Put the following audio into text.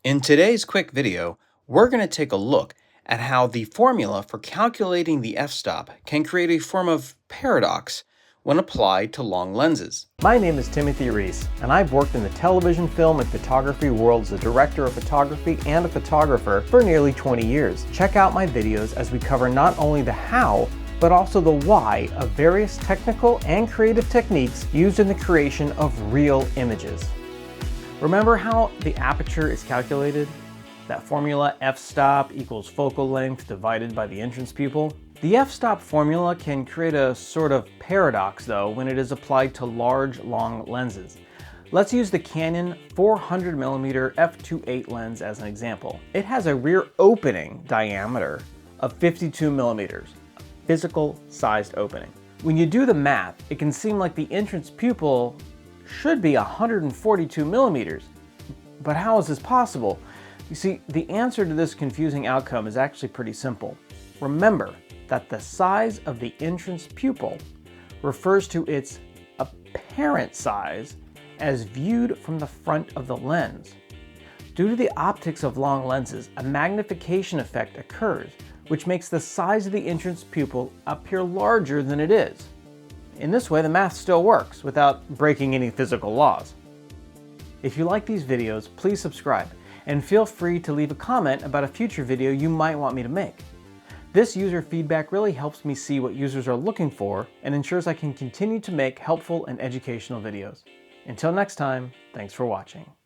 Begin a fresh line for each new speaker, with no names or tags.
In today's quick video, we're going to take a look at how the formula for calculating the f-stop can create a form of paradox when applied to long lenses.
My name is Timothy Reese, and I've worked in the television, film, and photography world as a director of photography and a photographer for nearly 20 years. Check out my videos as we cover not only the how, but also the why of various technical and creative techniques used in the creation of real images. Remember how the aperture is calculated? That formula f-stop equals focal length divided by the entrance pupil? The f-stop formula can create a sort of paradox though when it is applied to large, long lenses. Let's use the Canon 400mm f2.8 lens as an example. It has a rear opening diameter of 52mm, a physical sized opening. When you do the math, it can seem like the entrance pupil should be 142mm. But how is this possible? You see, the answer to this confusing outcome is actually pretty simple. Remember that the size of the entrance pupil refers to its apparent size as viewed from the front of the lens. Due to the optics of long lenses, a magnification effect occurs, which makes the size of the entrance pupil appear larger than it is. In this way, the math still works without breaking any physical laws. If you like these videos, please subscribe and feel free to leave a comment about a future video you might want me to make. This user feedback really helps me see what users are looking for and ensures I can continue to make helpful and educational videos. Until next time, thanks for watching.